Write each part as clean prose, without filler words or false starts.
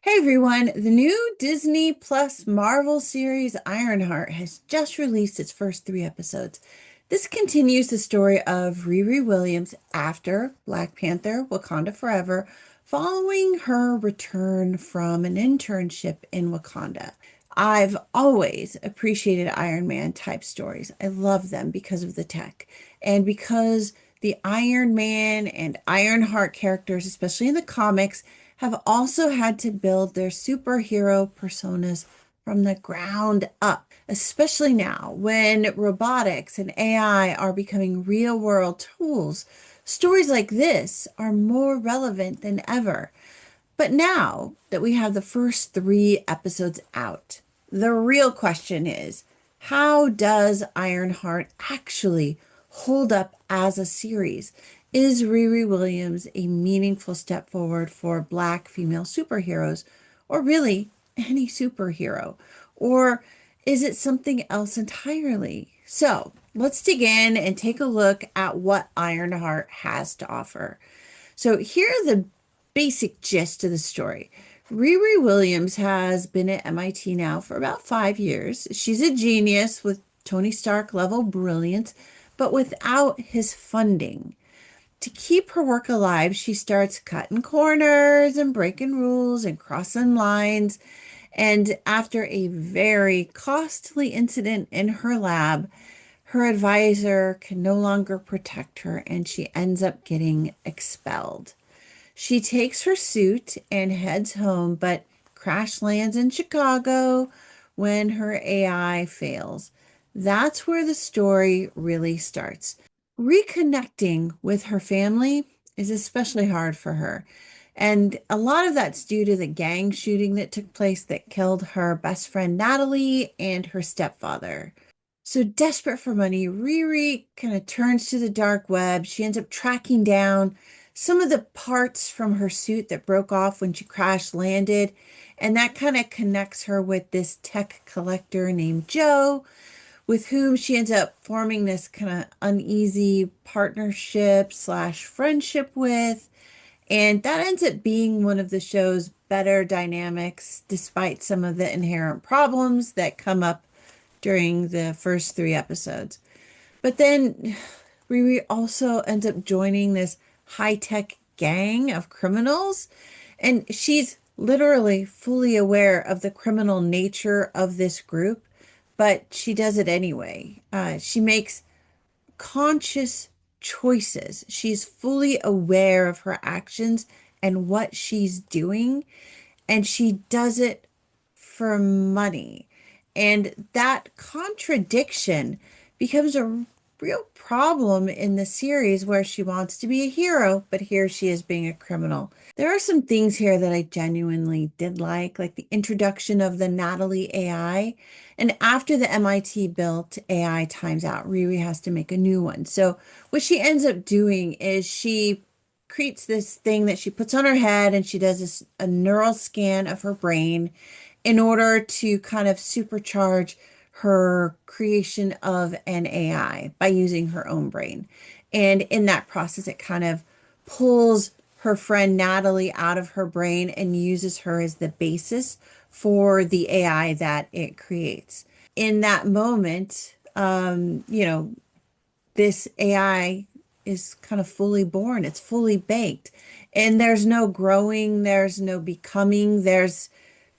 Hey everyone, the new Disney Plus Marvel series Ironheart has just released its first three episodes. This continues the story of Riri Williams after Black Panther Wakanda Forever, following her return from an internship in Wakanda. I've always appreciated Iron Man type stories. I love them because of the tech and because the Iron Man and Ironheart characters, especially in the comics, have also had to build their superhero personas from the ground up, especially now when robotics and AI are becoming real world tools. Stories like this are more relevant than ever. But now that we have the first three episodes out, the real question is, how does Ironheart actually hold up as a series? Is Riri Williams a meaningful step forward for Black female superheroes, or really any superhero? Or is it something else entirely? So let's dig in and take a look at what Ironheart has to offer. So here are the basic gist of the story. Riri Williams has been at MIT now for about 5 years. She's a genius with Tony Stark level brilliance, but without his funding. To keep her work alive, she starts cutting corners and breaking rules and crossing lines. And after a very costly incident in her lab, her advisor can no longer protect her and she ends up getting expelled. She takes her suit and heads home, but crash lands in Chicago when her AI fails. That's where the story really starts. Reconnecting with her family is especially hard for her. And a lot of that's due to the gang shooting that took place that killed her best friend Natalie and her stepfather. So desperate for money, Riri kind of turns to the dark web. She ends up tracking down some of the parts from her suit that broke off when she crash landed. And that kind of connects her with this tech collector named Joe, with whom she ends up forming this kind of uneasy partnership slash friendship with. And that ends up being one of the show's better dynamics, despite some of the inherent problems that come up during the first three episodes. But then Riri also ends up joining this high-tech gang of criminals, and she's literally fully aware of the criminal nature of this group, but she does it anyway. She makes conscious choices. She's fully aware of her actions and what she's doing, and she does it for money. And that contradiction becomes a real problem in the series where she wants to be a hero, but here she is being a criminal. There are some things here that I genuinely did like the introduction of the NATALIE AI. And after the MIT built AI times out, Riri has to make a new one. So what she ends up doing is she creates this thing that she puts on her head and she does a neural scan of her brain in order to kind of supercharge her creation of an AI by using her own brain. And in that process, it kind of pulls her friend Natalie out of her brain and uses her as the basis for the AI that it creates. In that moment, this AI is kind of fully born, it's fully baked. And there's no growing, there's no becoming, there's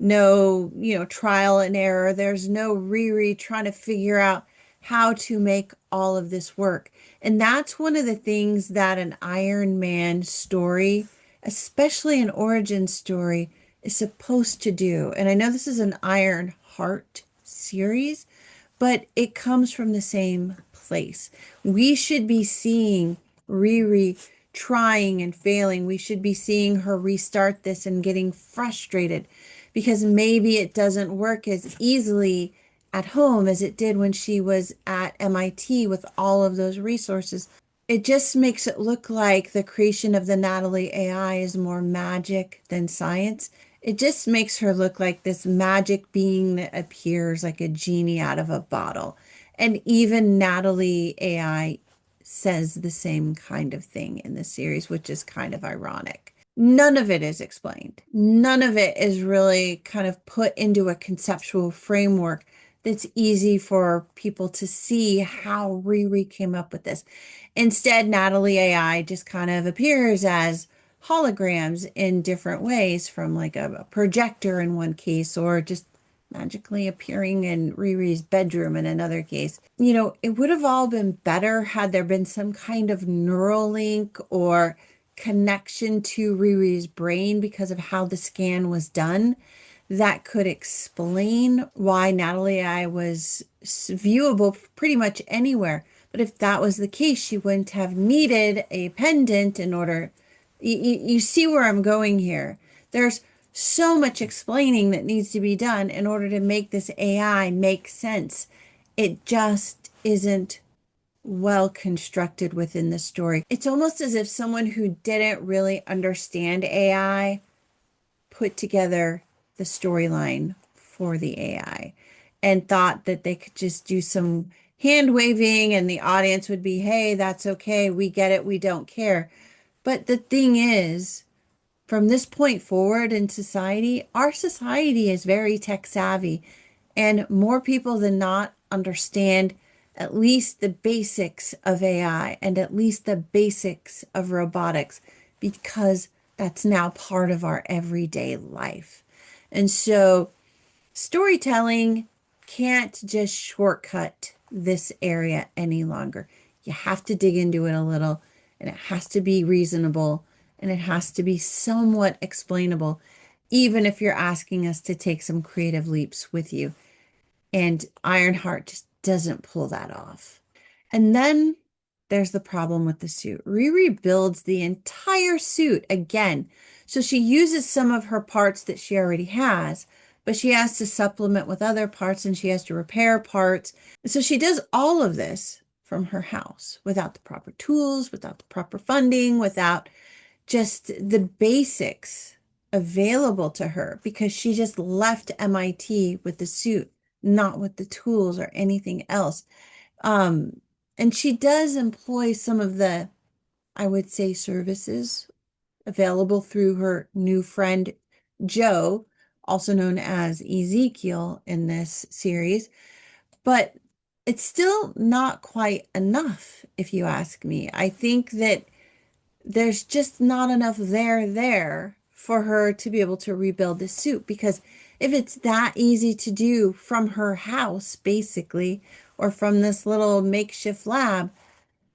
no, trial and error. There's no Riri trying to figure out how to make all of this work. And that's one of the things that an Iron Man story, especially an origin story, is supposed to do. And I know this is an Iron Heart series, but it comes from the same place. We should be seeing Riri trying and failing. We should be seeing her restart this and getting frustrated because maybe it doesn't work as easily at home as it did when she was at MIT with all of those resources. It just makes it look like the creation of the NATALIE AI is more magic than science. It just makes her look like this magic being that appears like a genie out of a bottle. And even NATALIE AI says the same kind of thing in the series, which is kind of ironic. None of it is explained. None of it is really kind of put into a conceptual framework that's easy for people to see how Riri came up with this. Instead, Natalie AI just kind of appears as holograms in different ways, from like a projector in one case, or just magically appearing in Riri's bedroom in another case. It would have all been better had there been some kind of neural link or connection to Riri's brain because of how the scan was done that could explain why NATALIE AI was viewable pretty much anywhere. But if that was the case, she wouldn't have needed a pendant in order. You see where I'm going here. There's so much explaining that needs to be done in order to make this AI make sense. It just isn't well constructed within the story. It's almost as if someone who didn't really understand AI put together the storyline for the AI and thought that they could just do some hand waving and the audience would be, hey, that's okay. We get it. We don't care. But the thing is, from this point forward in society, our society is very tech savvy, and more people than not understand at least the basics of AI and at least the basics of robotics because that's now part of our everyday life. And so storytelling can't just shortcut this area any longer. You have to dig into it a little, and it has to be reasonable, and it has to be somewhat explainable, even if you're asking us to take some creative leaps with you. And Ironheart just doesn't pull that off. And then there's the problem with the suit. Riri builds the entire suit again. So she uses some of her parts that she already has, but she has to supplement with other parts and she has to repair parts. So she does all of this from her house without the proper tools, without the proper funding, without just the basics available to her because she just left MIT with the suit, not with the tools or anything else. Um, and she does employ some of the, I would say, services available through her new friend, Joe, also known as Ezekiel in this series. But it's still not quite enough, if you ask me. I think that there's just not enough there for her to be able to rebuild the suit because if it's that easy to do from her house, basically, or from this little makeshift lab,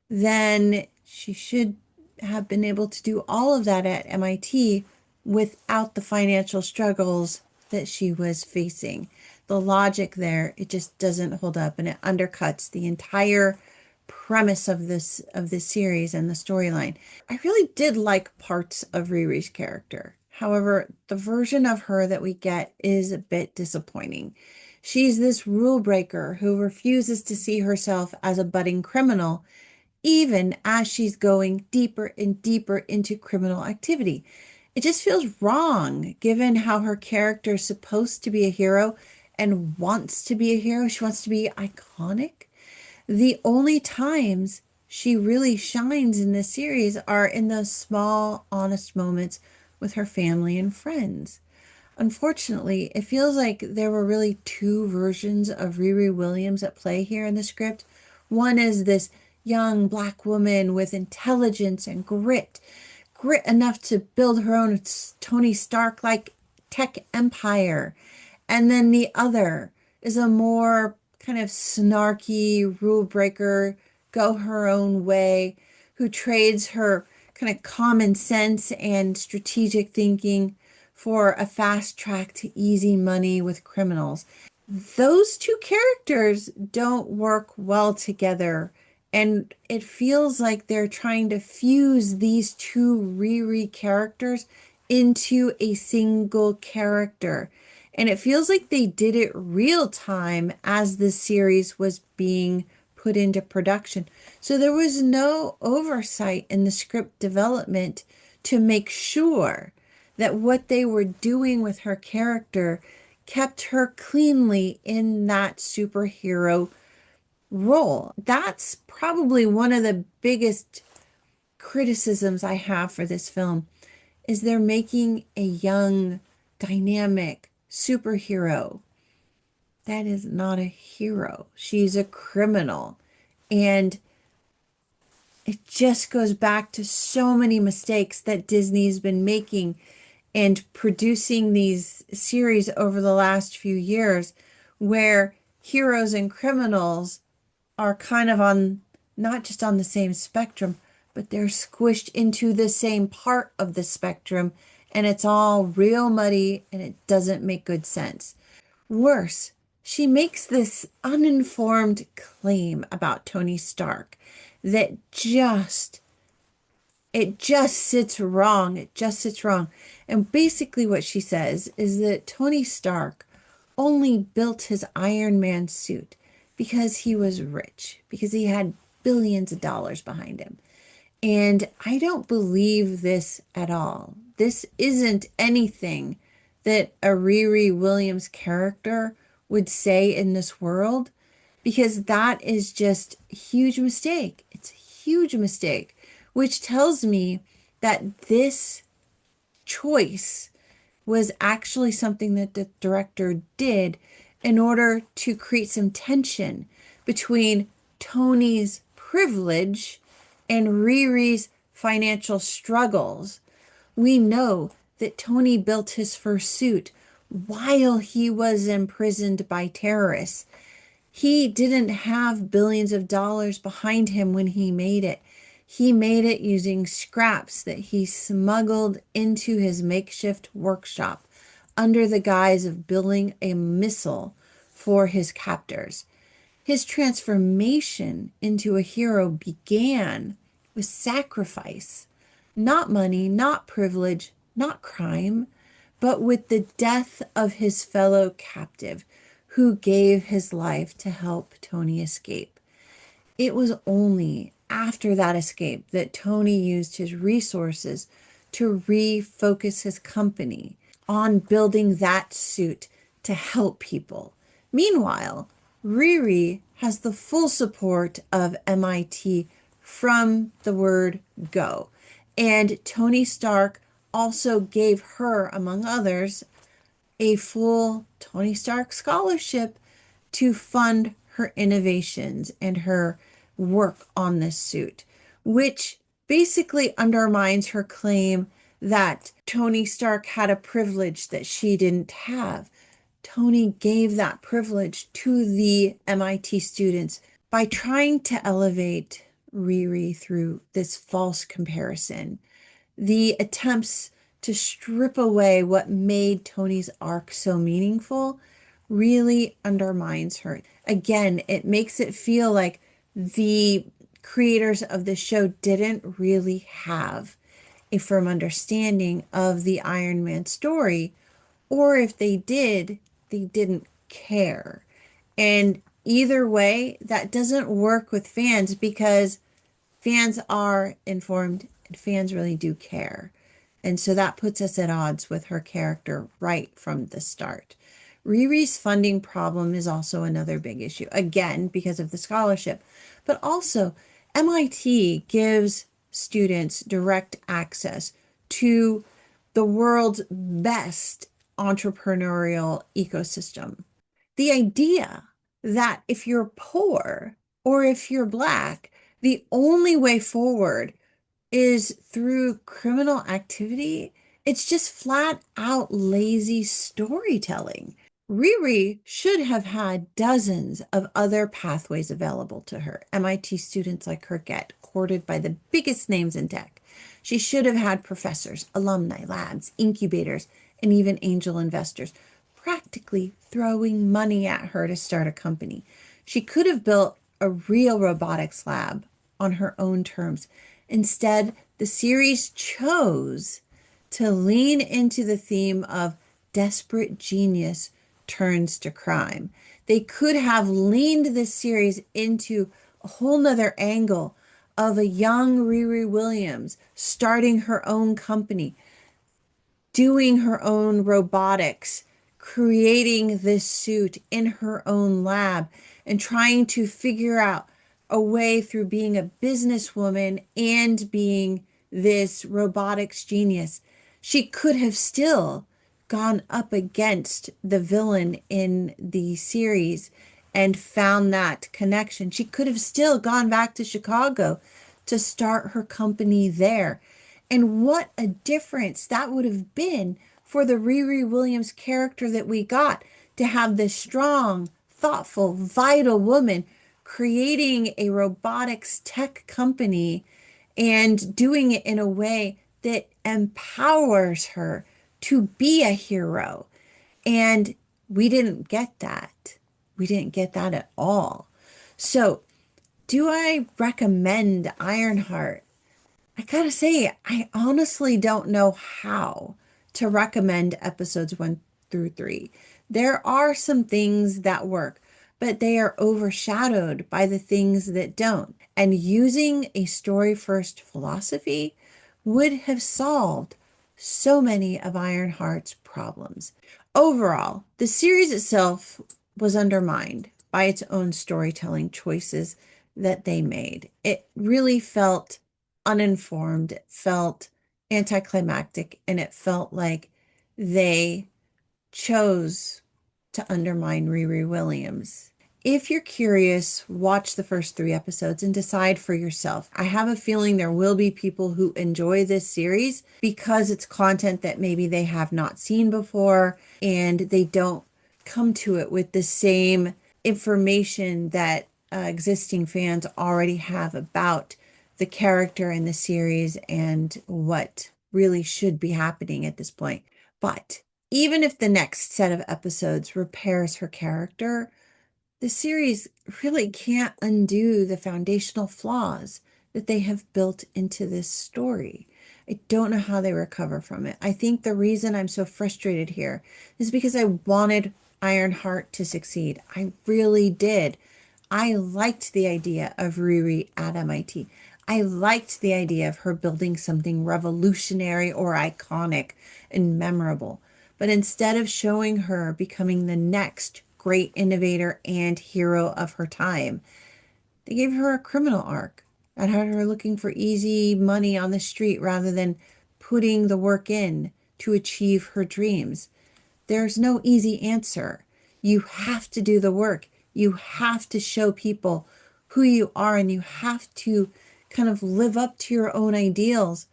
then she should have been able to do all of that at MIT without the financial struggles that she was facing. The logic there, it just doesn't hold up and it undercuts the entire premise of this series and the storyline. I really did like parts of Riri's character. However, the version of her that we get is a bit disappointing. She's this rule breaker who refuses to see herself as a budding criminal even as she's going deeper and deeper into criminal activity. It just feels wrong given how her character is supposed to be a hero and wants to be a hero. She wants to be iconic. The only times she really shines in this series are in those small, honest moments with her family and friends. Unfortunately, it feels like there were really two versions of Riri Williams at play here in the script. One is this young black woman with intelligence and grit enough to build her own Tony Stark like tech empire. And then the other is a more kind of snarky rule breaker, go her own way, who trades her kind of common sense and strategic thinking for a fast track to easy money with criminals. Those two characters don't work well together. And it feels like they're trying to fuse these two Riri characters into a single character. And it feels like they did it real time as the series was being put into production. So there was no oversight in the script development to make sure that what they were doing with her character kept her cleanly in that superhero role. That's probably one of the biggest criticisms I have for this film is they're making a young, dynamic superhero. That is not a hero. She's a criminal. And it just goes back to so many mistakes that Disney's been making and producing these series over the last few years where heroes and criminals are kind of on not just on the same spectrum, but they're squished into the same part of the spectrum, and it's all real muddy and it doesn't make good sense. Worse, she makes this uninformed claim about Tony Stark that just sits wrong. It just sits wrong. And basically what she says is that Tony Stark only built his Iron Man suit because he was rich, because he had billions of dollars behind him. And I don't believe this at all. This isn't anything that a Riri Williams character would say in this world, because that is just a huge mistake. It's a huge mistake, which tells me that this choice was actually something that the director did in order to create some tension between Tony's privilege and Riri's financial struggles. We know that Tony built his first suit while he was imprisoned by terrorists. He didn't have billions of dollars behind him when he made it. He made it using scraps that he smuggled into his makeshift workshop under the guise of building a missile for his captors. His transformation into a hero began with sacrifice, not money, not privilege, not crime, but with the death of his fellow captive who gave his life to help Tony escape. It was only after that escape that Tony used his resources to refocus his company on building that suit to help people. Meanwhile, Riri has the full support of MIT from the word go. And Tony Stark also gave her, among others, a full Tony Stark scholarship to fund her innovations and her work on this suit, which basically undermines her claim that Tony Stark had a privilege that she didn't have. Tony gave that privilege to the MIT students by trying to elevate Riri through this false comparison. The attempts to strip away what made Tony's arc so meaningful really undermines her. Again, it makes it feel like the creators of the show didn't really have a firm understanding of the Iron Man story, or if they did, they didn't care. And either way, that doesn't work with fans because fans are informed and fans really do care. And so that puts us at odds with her character right from the start. Riri's funding problem is also another big issue, again, because of the scholarship. But also, MIT gives students direct access to the world's best entrepreneurial ecosystem. The idea that if you're poor or if you're Black, the only way forward is through criminal activity, it's just flat out lazy storytelling. Riri should have had dozens of other pathways available to her. MIT students like her get courted by the biggest names in tech. She should have had professors, alumni, labs, incubators, and even angel investors practically throwing money at her to start a company. She could have built a real robotics lab on her own terms. Instead, the series chose to lean into the theme of desperate genius turns to crime. They could have leaned this series into a whole nother angle of a young Riri Williams starting her own company, doing her own robotics, creating this suit in her own lab, and trying to figure out a way through being a businesswoman and being this robotics genius She could have still gone up against the villain in the series and found that connection. She could have still gone back to Chicago to start her company there. And what a difference that would have been for the Riri Williams character that we got, to have this strong, thoughtful, vital woman creating a robotics tech company and doing it in a way that empowers her to be a hero. And we didn't get that. We didn't get that at all. So, do I recommend Ironheart? I gotta say, I honestly don't know how to recommend episodes 1 through 3. There are some things that work, but they are overshadowed by the things that don't. And using a story first philosophy would have solved so many of Ironheart's problems. Overall, the series itself was undermined by its own storytelling choices that they made. It really felt uninformed, it felt anticlimactic, and it felt like they chose to undermine Riri Williams. If you're curious, watch the first 3 episodes and decide for yourself. I have a feeling there will be people who enjoy this series because it's content that maybe they have not seen before and they don't come to it with the same information that existing fans already have about the character in the series and what really should be happening at this point. But even if the next set of episodes repairs her character, the series really can't undo the foundational flaws that they have built into this story. I don't know how they recover from it. I think the reason I'm so frustrated here is because I wanted Ironheart to succeed. I really did. I liked the idea of Riri at MIT. I liked the idea of her building something revolutionary or iconic and memorable. But instead of showing her becoming the next great innovator and hero of her time, they gave her a criminal arc and had her looking for easy money on the street rather than putting the work in to achieve her dreams. There's no easy answer. You have to do the work. You have to show people who you are, and you have to kind of live up to your own ideals.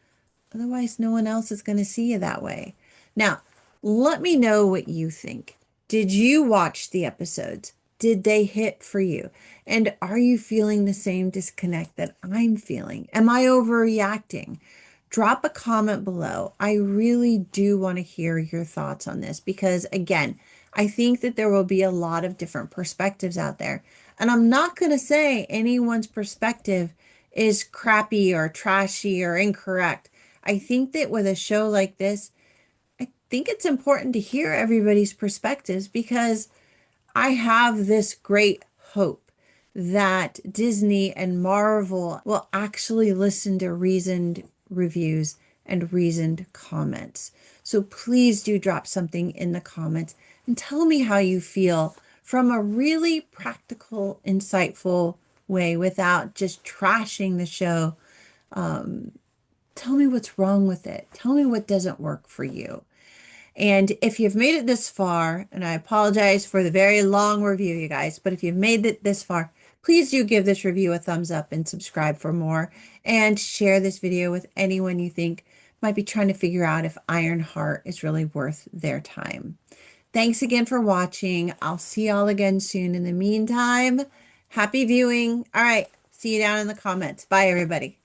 Otherwise, no one else is going to see you that way. Now, let me know what you think. Did you watch the episodes? Did they hit for you? And are you feeling the same disconnect that I'm feeling? Am I overreacting? Drop a comment below. I really do want to hear your thoughts on this because, again, I think that there will be a lot of different perspectives out there. And I'm not going to say anyone's perspective is crappy or trashy or incorrect. I think that with a show like this, I think it's important to hear everybody's perspectives because I have this great hope that Disney and Marvel will actually listen to reasoned reviews and reasoned comments. So please do drop something in the comments and tell me how you feel from a really practical, insightful way without just trashing the show. Tell me what's wrong with it. Tell me what doesn't work for you. And if you've made it this far, and I apologize for the very long review, you guys, but if you've made it this far, please do give this review a thumbs up and subscribe for more, and share this video with anyone you think might be trying to figure out if Ironheart is really worth their time. Thanks again for watching. I'll see y'all again soon. In the meantime, happy viewing. All right, see you down in the comments. Bye, everybody.